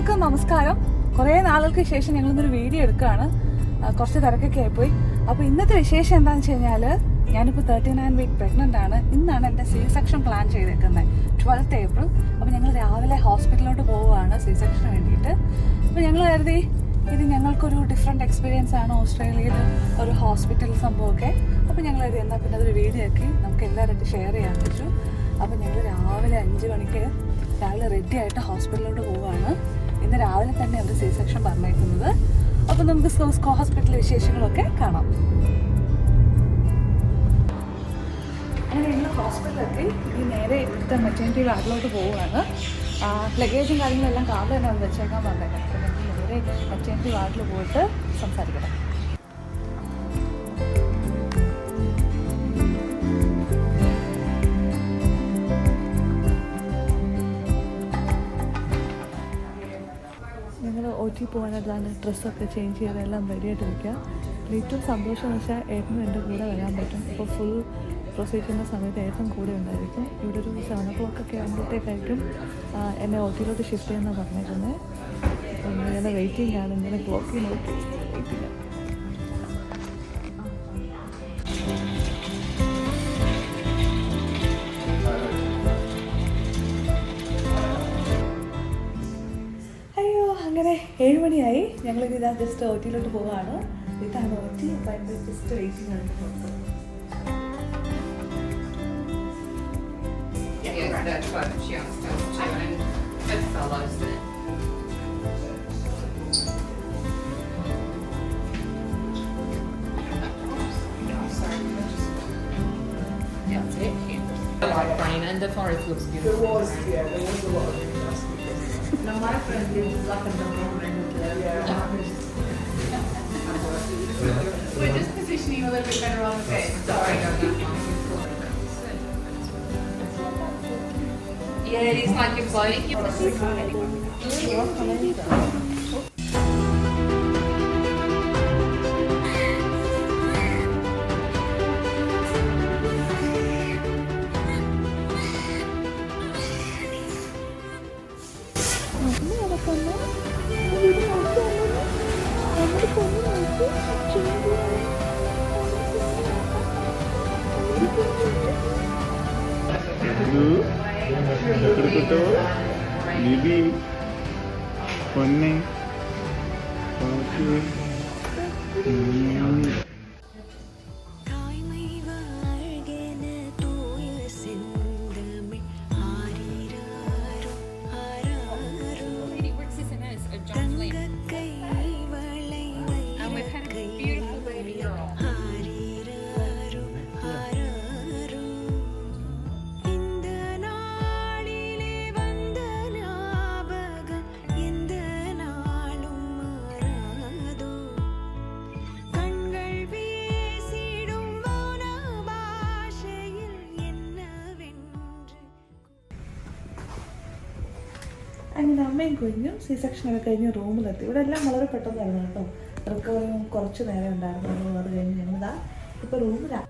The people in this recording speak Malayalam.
എല്ലാവർക്കും നമസ്കാരം. കുറേ നാളുകൾക്ക് ശേഷം ഞങ്ങളിന്നൊരു വീഡിയോ എടുക്കുകയാണ്. കുറച്ച് തിരക്കൊക്കെ ആയിപ്പോയി. അപ്പോൾ ഇന്നത്തെ വിശേഷം എന്താണെന്ന് വെച്ച് കഴിഞ്ഞാൽ, ഞാനിപ്പോൾ 39 വീക്ക് പ്രഗ്നൻ്റ് ആണ്. ഇന്നാണ് എൻ്റെ സി സെക്ഷൻ പ്ലാൻ ചെയ്തേക്കുന്നത്, 12th ഏപ്രിൽ. അപ്പോൾ ഞങ്ങൾ രാവിലെ ഹോസ്പിറ്റലിലോട്ട് പോവുകയാണ് സി സെക്ഷന് വേണ്ടിയിട്ട്. അപ്പോൾ ഞങ്ങൾ കരുതി ഇത് ഞങ്ങൾക്കൊരു ഡിഫറെൻറ്റ് എക്സ്പീരിയൻസ് ആണ്, ഓസ്ട്രേലിയയിൽ ഒരു ഹോസ്പിറ്റൽ സംഭവമൊക്കെ. അപ്പോൾ ഞങ്ങൾ കരുതി എന്നാൽ പിന്നെ അതൊരു വീഡിയോ ആക്കി നമുക്ക് എല്ലാവരും ഷെയർ ചെയ്യാൻ പറ്റും. അപ്പോൾ ഞങ്ങൾ രാവിലെ 5 മണിക്ക് റെഡി ആയിട്ട് ഹോസ്പിറ്റലിലോട്ട് പോവുകയാണ്. ഇന്ന് രാവിലെ തന്നെ അവർ സി സെക്ഷൻ പറഞ്ഞേക്കുന്നത്. അപ്പോൾ നമുക്ക് ഹോസ്പിറ്റലിലെ വിശേഷങ്ങളൊക്കെ കാണാം. അങ്ങനെ ഞങ്ങൾ ഹോസ്പിറ്റലിലെത്തി ഈ നേരെ ഇവിടുത്തെ മെറ്റേണിറ്റി വാർഡിലോട്ട് പോവുകയാണ്. ലഗേജും കാര്യങ്ങളെല്ലാം കാറിൽ തന്നെ അത് വെച്ചേക്കാൻ പറഞ്ഞേക്കാം. അപ്പോൾ ഞങ്ങൾ നേരെ മെറ്റേണിറ്റി വാർഡിൽ പോയിട്ട് സംസാരിക്കണം. ഞങ്ങൾ OT പോകാനായിട്ടാണ് ഡ്രസ്സൊക്കെ ചേഞ്ച് ചെയ്ത് എല്ലാം റെഡിയായിട്ട് വയ്ക്കുക. ഏറ്റവും സന്തോഷം എന്ന് വെച്ചാൽ ഏട്ടനും എൻ്റെ കൂടെ വരാൻ പറ്റും. അപ്പോൾ ഫുൾ പ്രൊസീജിയറിൻ്റെ സമയത്ത് ഏട്ടൻ കൂടെ ഉണ്ടായിരിക്കും. ഇവിടെ ഒരു 7 o'clock ഒക്കെ ആകുമ്പോഴത്തേക്കായിരിക്കും എന്നെ OTയിലോട്ട് ഷിഫ്റ്റ് ചെയ്യുന്നതാണ് പറഞ്ഞേക്കുന്നത്. അപ്പം ഇങ്ങനെ വെയിറ്റിംഗ് ആണ്, ഇങ്ങനെ ക്ലോക്കിൽ നോക്കി വെയിറ്റിംഗ് ആണ്. അങ്ങനെ 7 മണിയായി. ഞങ്ങളിതാ ജസ്റ്റ് OTയിലോട്ട് പോവാണ്. ഇതാണ് OT. അപ്പം എൻ്റെ ജസ്റ്റ് വെയിറ്റിംഗ് ആണ്. And the forest looks beautiful. There was a lot of No, my friend lives like in the moment. We're just positioning a little bit better on the bed. Sorry. Yeah, it is like you're floating. Bibi, Pone, അങ്ങനെ അമ്മയും കുഞ്ഞും സി സെക്ഷനൊക്കെ കഴിഞ്ഞ് റൂമിലെത്തി. ഇവിടെ എല്ലാം വളരെ പെട്ടെന്നായിരുന്നു കേട്ടോ. റിക്കവറിയും കുറച്ച് നേരം ഉണ്ടായിരുന്നു. അത് കഴിഞ്ഞ് ഞങ്ങളിതാ ഇപ്പോൾ റൂമിലാണ്.